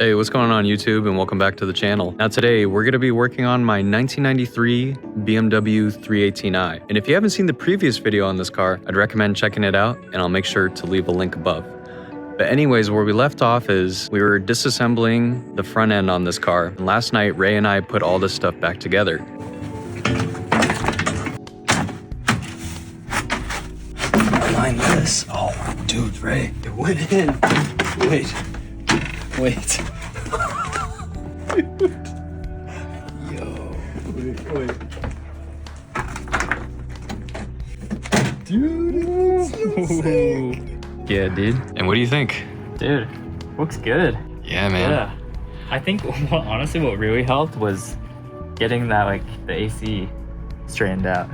Hey, what's going on YouTube, and welcome back to the channel. Now today we're going to be working on my 1993 BMW 318i. And if you haven't seen the previous video on this car, I'd recommend checking it out, and I'll make sure to leave a link above. But anyways, where we left off is we were disassembling the front end on this car. And last night, Ray and I put all this stuff back together. Behind this. Oh, dude, Ray, it went in. Wait. Yo, wait. Dude, it's so sick. Yeah, dude. And what do you think? Dude, looks good. Yeah, man. Yeah. I think honestly what really helped was getting that, like, the AC straightened out.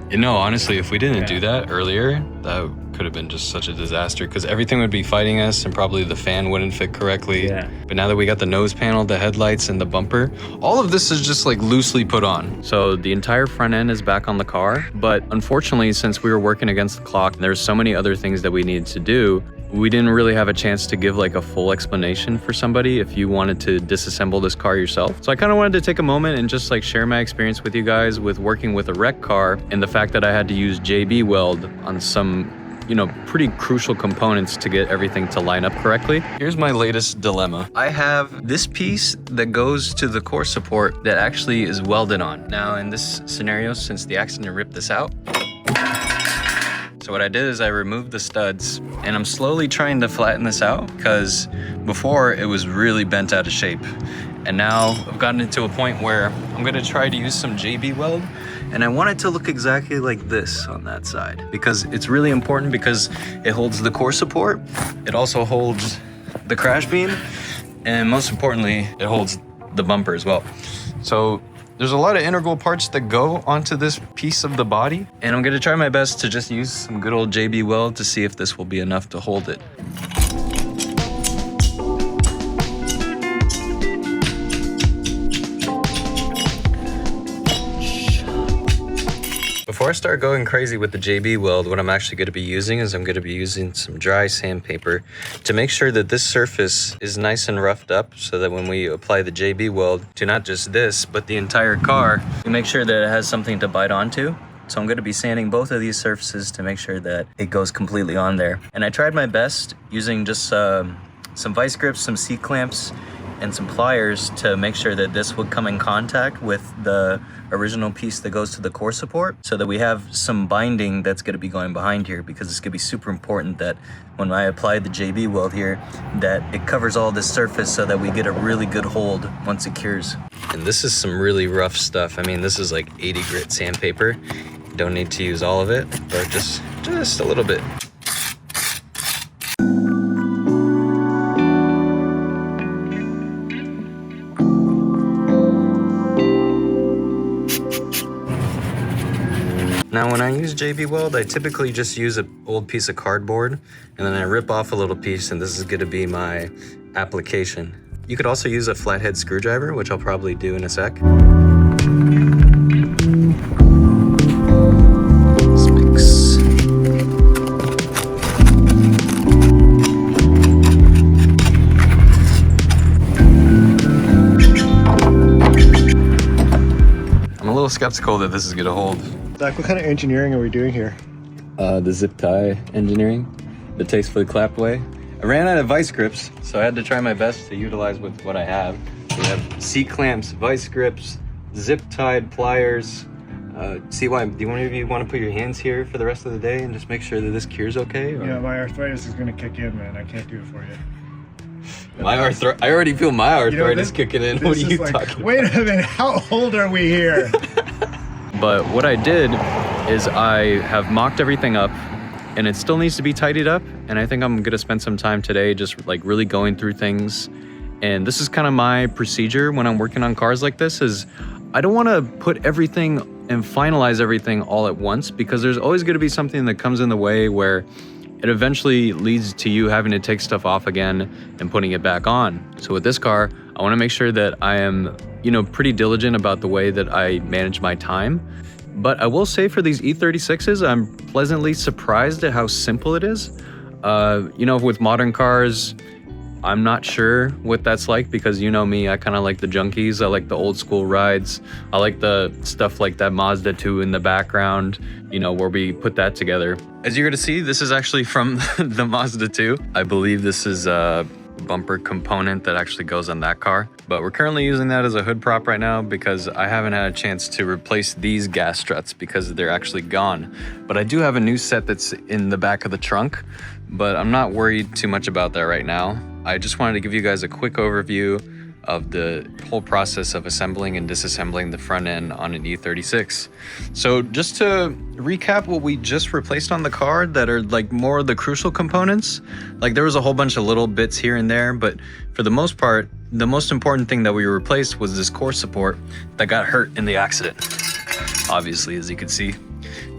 You know, honestly, if we didn't do that earlier, that could have been just such a disaster because everything would be fighting us and probably the fan wouldn't fit correctly. Yeah. But now that we got the nose panel, the headlights, and the bumper, all of this is just like loosely put on. So the entire front end is back on the car. But unfortunately, since we were working against the clock, there's so many other things that we needed to do, we didn't really have a chance to give like a full explanation for somebody if you wanted to disassemble this car yourself. So I kind of wanted to take a moment and just like share my experience with you guys with working with a wreck car and the fact that I had to use JB Weld on some, you know, pretty crucial components to get everything to line up correctly. Here's my latest dilemma. I have this piece that goes to the core support that actually is welded on. Now in this scenario, since the accident ripped this out, so what I did is I removed the studs and I'm slowly trying to flatten this out because before it was really bent out of shape. And now I've gotten it to a point where I'm gonna try to use some JB Weld, and I want it to look exactly like this on that side because it's really important because it holds the core support, it also holds the crash beam, and most importantly, it holds the bumper as well. So there's a lot of integral parts that go onto this piece of the body, and I'm gonna try my best to just use some good old JB Weld to see if this will be enough to hold it. Before I start going crazy with the JB Weld, what I'm actually going to be using is I'm going to be using some dry sandpaper to make sure that this surface is nice and roughed up so that when we apply the JB Weld to not just this, but the entire car, we make sure that it has something to bite onto. So I'm going to be sanding both of these surfaces to make sure that it goes completely on there. And I tried my best using just some vice grips, some C-clamps, and some pliers to make sure that this would come in contact with the original piece that goes to the core support so that we have some binding that's going to be going behind here, because it's going to be super important that when I apply the JB Weld here that it covers all this surface so that we get a really good hold once it cures. And this is some really rough stuff. I mean, this is like 80 grit sandpaper. You don't need to use all of it, but just a little bit. Now when I use JB Weld, I typically just use an old piece of cardboard and then I rip off a little piece, and this is going to be my application. You could also use a flathead screwdriver, which I'll probably do in a sec. Let's mix. I'm a little skeptical that this is going to hold. Zach, what kind of engineering are we doing here? The zip tie engineering, the tastefully clapped way. I ran out of vice grips, so I had to try my best to utilize with what I have. We have C-clamps, vice grips, zip tied pliers. Do one of you want to put your hands here for the rest of the day and just make sure that this cures okay? Or? Yeah, my arthritis is going to kick in, man. I can't do it for you. I already feel my arthritis kicking in. What are you talking about? Wait a minute, how old are we here? But what I did is I have mocked everything up, and it still needs to be tidied up. And I think I'm gonna spend some time today just like really going through things. And this is kind of my procedure when I'm working on cars like this, is I don't wanna put everything and finalize everything all at once, because there's always gonna be something that comes in the way where it eventually leads to you having to take stuff off again and putting it back on. So with this car, I wanna make sure that I am, you know, pretty diligent about the way that I manage my time. But I will say for these E36s, I'm pleasantly surprised at how simple it is. You know, with modern cars, I'm not sure what that's like because you know me, I kind of like the junkies. I like the old school rides. I like the stuff like that Mazda 2 in the background, you know, where we put that together. As you're gonna see, this is actually from the Mazda 2. I believe this is a bumper component that actually goes on that car. But we're currently using that as a hood prop right now because I haven't had a chance to replace these gas struts because they're actually gone. But I do have a new set that's in the back of the trunk, but I'm not worried too much about that right now. I just wanted to give you guys a quick overview of the whole process of assembling and disassembling the front end on an E36. So just to recap what we just replaced on the car that are like more of the crucial components, like there was a whole bunch of little bits here and there, but for the most part, the most important thing that we replaced was this core support that got hurt in the accident, obviously, as you can see.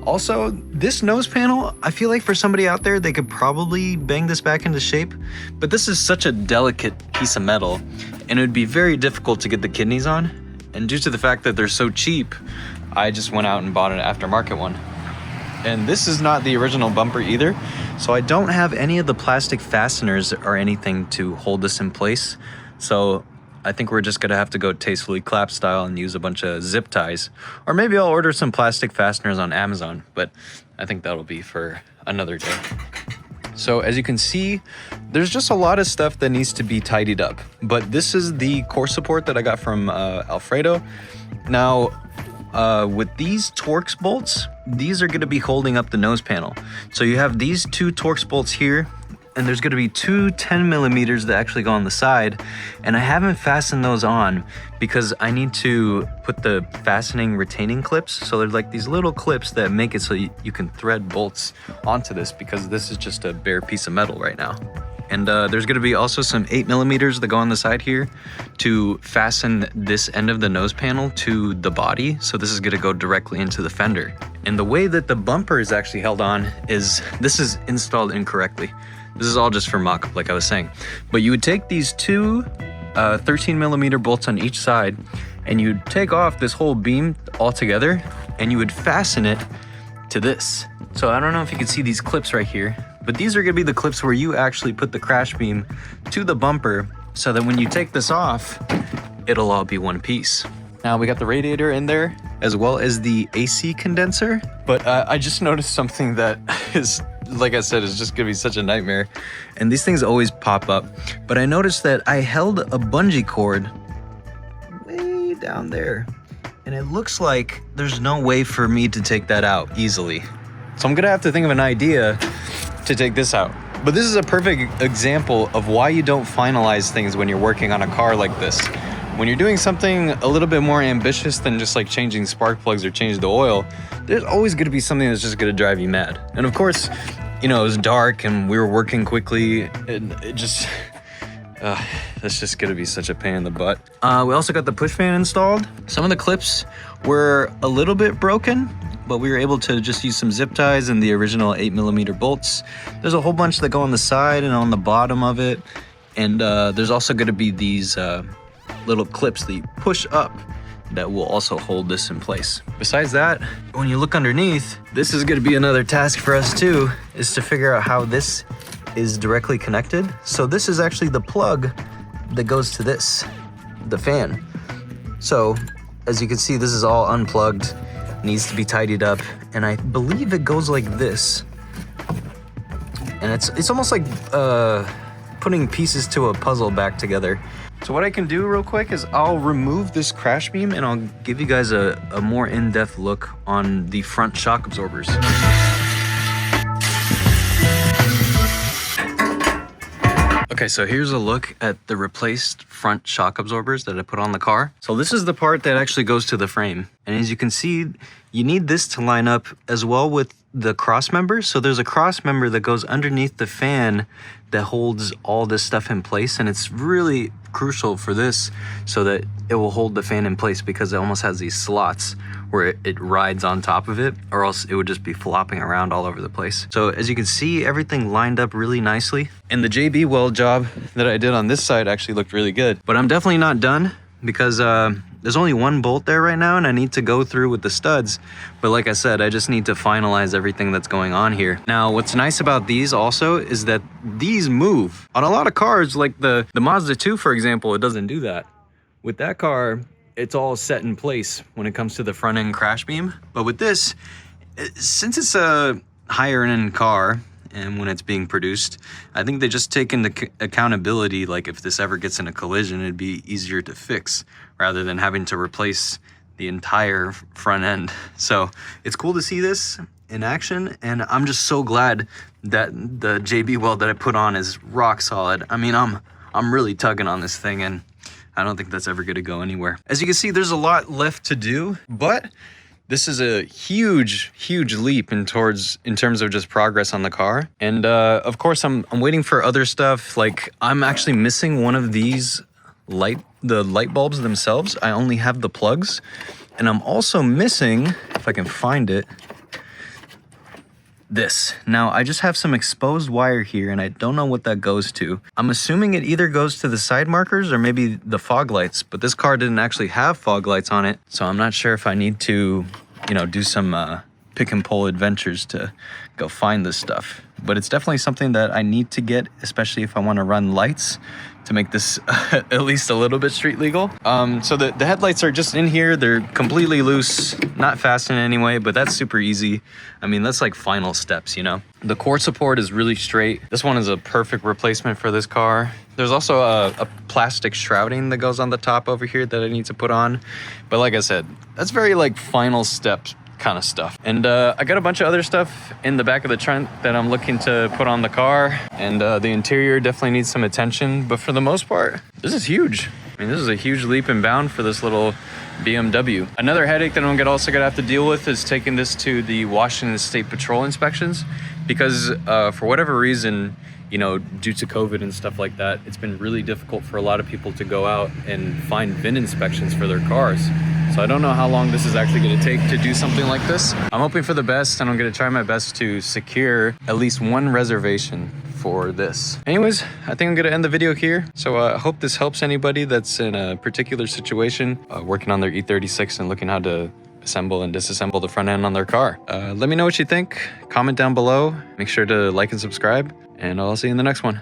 Also, this nose panel, I feel like for somebody out there, they could probably bang this back into shape, but this is such a delicate piece of metal and it would be very difficult to get the kidneys on. And due to the fact that they're so cheap, I just went out and bought an aftermarket one. And this is not the original bumper either, so I don't have any of the plastic fasteners or anything to hold this in place. So I think we're just gonna have to go tastefully clap style and use a bunch of zip ties. Or maybe I'll order some plastic fasteners on Amazon, but I think that'll be for another day. So as you can see, there's just a lot of stuff that needs to be tidied up. But this is the core support that I got from Alfredo. Now, with these Torx bolts, these are gonna be holding up the nose panel. So you have these two Torx bolts here, and there's gonna be two 10 millimeters that actually go on the side. And I haven't fastened those on because I need to put the fastening retaining clips. So there's like these little clips that make it so you can thread bolts onto this because this is just a bare piece of metal right now. And there's gonna be also some 8 millimeters that go on the side here to fasten this end of the nose panel to the body. So this is gonna go directly into the fender. And the way that the bumper is actually held on is, this is installed incorrectly. This is all just for mock-up, like I was saying. But you would take these two 13 millimeter bolts on each side and you'd take off this whole beam altogether and you would fasten it to this. So I don't know if you can see these clips right here, but these are gonna be the clips where you actually put the crash beam to the bumper so that when you take this off, it'll all be one piece. Now we got the radiator in there as well as the AC condenser, but I just noticed something that is, like I said, is just gonna be such a nightmare. And these things always pop up. But I noticed that I held a bungee cord way down there. And it looks like there's no way for me to take that out easily. So I'm gonna have to think of an idea to take this out. But this is a perfect example of why you don't finalize things when you're working on a car like this. When you're doing something a little bit more ambitious than just like changing spark plugs or change the oil, there's always gonna be something that's just gonna drive you mad. And of course, you know, it was dark and we were working quickly and it just, that's just gonna be such a pain in the butt. We also got the push fan installed. Some of the clips were a little bit broken, but we were able to just use some zip ties and the original 8 millimeter bolts. There's a whole bunch that go on the side and on the bottom of it. And there's also gonna be these little clips that you push up that will also hold this in place. Besides that, when you look underneath, this is gonna be another task for us too, is to figure out how this is directly connected. So this is actually the plug that goes to this, the fan. So as you can see, this is all unplugged, needs to be tidied up, and I believe it goes like this. And it's almost like putting pieces to a puzzle back together. So what I can do real quick is I'll remove this crash beam and I'll give you guys a more in-depth look on the front shock absorbers. Okay, so here's a look at the replaced front shock absorbers that I put on the car. So this is the part that actually goes to the frame. And as you can see, you need this to line up as well with the cross member. So there's a cross member that goes underneath the fan that holds all this stuff in place. And it's really crucial for this so that it will hold the fan in place because it almost has these slots where it rides on top of it, or else it would just be flopping around all over the place. So as you can see, everything lined up really nicely. And the JB Weld job that I did on this side actually looked really good. But I'm definitely not done because There's only one bolt there right now, and I need to go through with the studs. But like I said, I just need to finalize everything that's going on here. Now, what's nice about these also is that these move. On a lot of cars, like the Mazda 2, for example, it doesn't do that. With that car, it's all set in place when it comes to the front end crash beam. But with this, since it's a higher end car, and when it's being produced, I think they just take into accountability, like if this ever gets in a collision, it'd be easier to fix rather than having to replace the entire front end. So it's cool to see this in action, and I'm just so glad that the JB Weld that I put on is rock solid. I mean, I'm really tugging on this thing, and I don't think that's ever gonna go anywhere. As you can see, there's a lot left to do, but this is a huge leap in terms of just progress on the car. And of course, I'm waiting for other stuff. Like, I'm actually missing one of these the light bulbs themselves. I only have the plugs. And I'm also missing, if I can find it, this. Now, I just have some exposed wire here, and I don't know what that goes to. I'm assuming it either goes to the side markers or maybe the fog lights, but this car didn't actually have fog lights on it, so I'm not sure if I need to, you know, do some pick and pull adventures to go find this stuff. But it's definitely something that I need to get, especially if I want to run lights to make this at least a little bit street legal. So the headlights are just in here. They're completely loose, not fastened in any way, but that's super easy. I mean, that's like final steps, you know? The core support is really straight. This one is a perfect replacement for this car. There's also a plastic shrouding that goes on the top over here that I need to put on. But like I said, that's very like final steps kind of stuff. And I got a bunch of other stuff in the back of the trunk that I'm looking to put on the car, and the interior definitely needs some attention, but for the most part, this is huge. I mean, this is a huge leap and bound for this little BMW. Another headache that I'm also gonna have to deal with is taking this to the Washington State Patrol inspections, because for whatever reason, you know, due to COVID and stuff like that, it's been really difficult for a lot of people to go out and find VIN inspections for their cars. So I don't know how long this is actually going to take to do something like this. I'm hoping for the best, and I'm going to try my best to secure at least one reservation for this. Anyways, I think I'm going to end the video here. So I hope this helps anybody that's in a particular situation, working on their E36 and looking how to assemble and disassemble the front end on their car. Let me know what you think. Comment down below. Make sure to like and subscribe, and I'll see you in the next one.